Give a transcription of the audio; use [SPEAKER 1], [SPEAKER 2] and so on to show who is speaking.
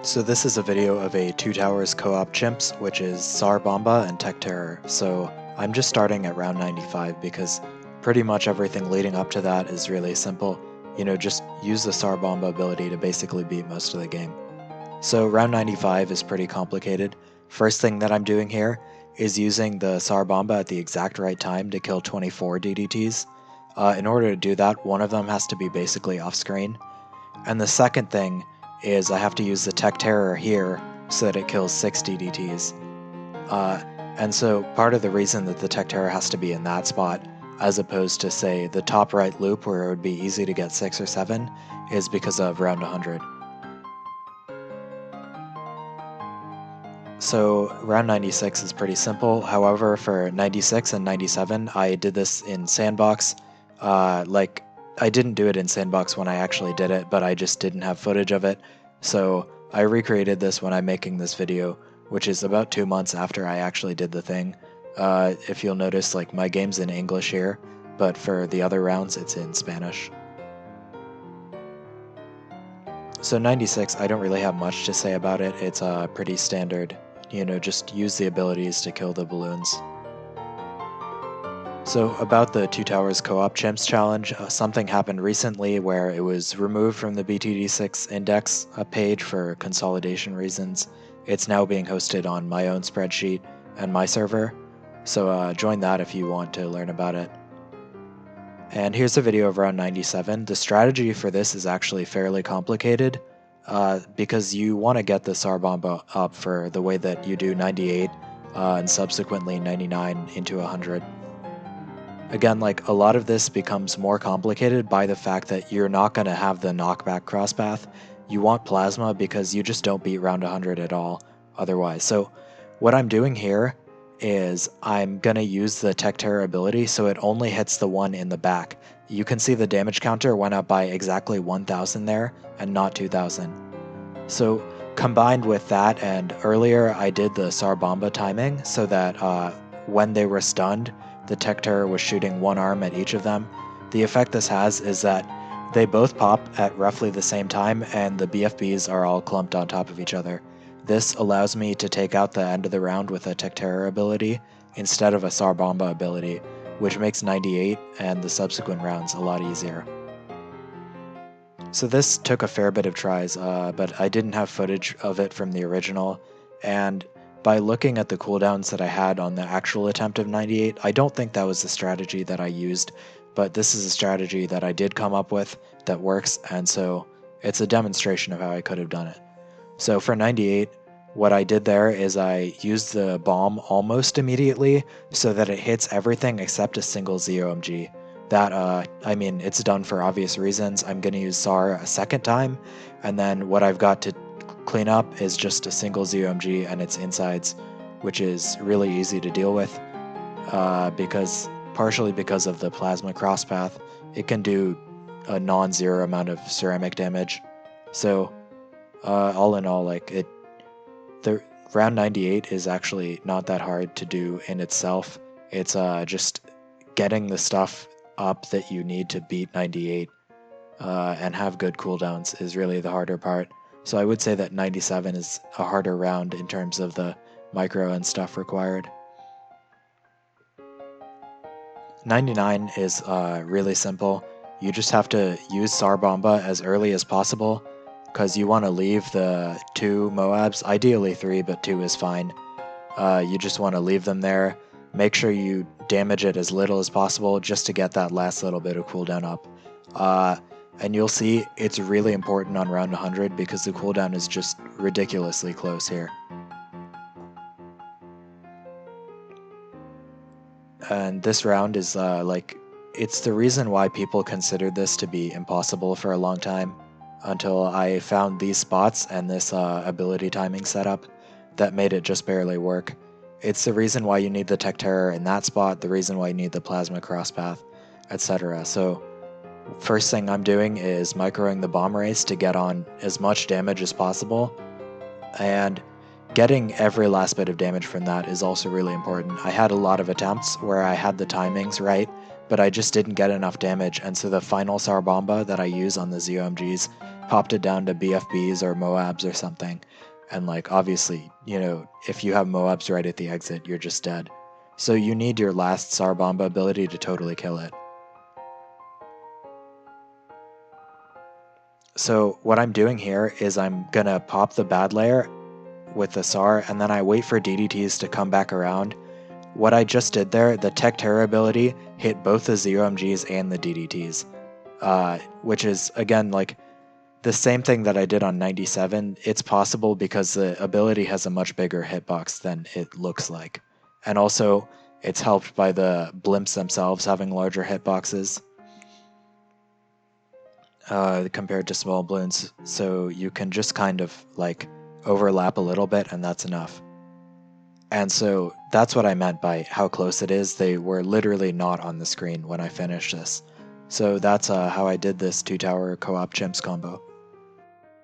[SPEAKER 1] So this is a video of a Two Towers co-op chimps, which is Tsar, Bomba, and Tech Terror. So I'm just starting at round 95 because pretty much everything leading up to that is really simple. You know, just use the Tsar Bomba ability to basically beat most of the game. So round 95 is pretty complicated. First thing that I'm doing here is using the Tsar Bomba at the exact right time to kill 24 DDTs. In order to do that, one of them has to be basically off screen. And the second thing is I have to use the Tech Terror here so that it kills 6 DDTs. And so part of the reason that the Tech Terror has to be in that spot, as opposed to, say, the top right loop where it would be easy to get 6 or 7, is because of round 100. So round 96 is pretty simple. However, for 96 and 97, I did this in Sandbox. I didn't do it in Sandbox when I actually did it, but I just didn't have footage of it. So I recreated this when I'm making this video, which is about 2 months after I actually did the thing. If you'll notice, like, my game's in English here, but for the other rounds, it's in Spanish. So 96, I don't really have much to say about it. It's pretty standard. You know, just use the abilities to kill the balloons. So about the Two Towers co-op chimps challenge, something happened recently where it was removed from the BTD6 index page for consolidation reasons. It's now being hosted on my own spreadsheet and my server, so join that if you want to learn about it. And here's a video of round 97. The strategy for this is actually fairly complicated because you want to get the Tsar Bomba up for the way that you do 98 and subsequently 99 into 100. Again, like, a lot of this becomes more complicated by the fact that you're not going to have the knockback crosspath. You want plasma because you just don't beat round 100 at all otherwise. So what I'm doing here is I'm going to use the Tech Terror ability so it only hits the one in the back. You can see the damage counter went up by exactly 1,000 there and not 2,000. So combined with that, and earlier I did the Tsar Bomba timing so that when they were stunned, the Tech Terror was shooting one arm at each of them. The effect this has is that they both pop at roughly the same time and the BFBs are all clumped on top of each other. This allows me to take out the end of the round with a Tech Terror ability instead of a Tsar Bomba ability, which makes 98 and the subsequent rounds a lot easier. So this took a fair bit of tries, but I didn't have footage of it from the original, and by looking at the cooldowns that I had on the actual attempt of 98, I don't think that was the strategy that I used, but this is a strategy that I did come up with that works, and so it's a demonstration of how I could have done it. So for 98, what I did there is I used the bomb almost immediately so that it hits everything except a single ZOMG. That, I mean, it's done for obvious reasons. I'm going to use Tsar a second time, and then what I've got to clean up is just a single ZOMG and its insides, which is really easy to deal with partially because of the plasma crosspath. It can do a non-zero amount of ceramic damage. So all in all, like, the round 98 is actually not that hard to do in itself. It's just getting the stuff up that you need to beat 98 and have good cooldowns is really the harder part. So I would say that 97 is a harder round in terms of the micro and stuff required. 99 is really simple. You just have to use Tsar Bomba as early as possible because you want to leave the 2 Moabs, ideally 3, but 2 is fine. You just want to leave them there. Make sure you damage it as little as possible just to get that last little bit of cooldown up. And you'll see it's really important on round 100 because the cooldown is just ridiculously close here. And this round is it's the reason why people considered this to be impossible for a long time until I found these spots and this ability timing setup that made it just barely work. It's the reason why you need the Tech Terror in that spot, the reason why you need the Plasma Crosspath, etc. So first thing I'm doing is microing the bomb race to get on as much damage as possible, and getting every last bit of damage from that is also really important. I had a lot of attempts where I had the timings right, but I just didn't get enough damage, and so the final Tsar Bomba that I use on the ZOMGs popped it down to BFBs or Moabs or something. And like, obviously, if you have Moabs right at the exit, you're just dead. So you need your last Tsar Bomba ability to totally kill it. So what I'm doing here is I'm gonna pop the bad layer with the Tsar, and then I wait for DDTs to come back around. What I just did there, the Tech Terror ability hit both the ZOMGs and the DDTs, which is, again, like the same thing that I did on 97. It's possible because the ability has a much bigger hitbox than it looks like. And also, it's helped by the blimps themselves having larger hitboxes compared to small balloons. So you can just kind of like overlap a little bit, and that's enough. And so that's what I meant by how close it is. They were literally not on the screen when I finished this. So that's how I did this 2-tower co-op chimps combo.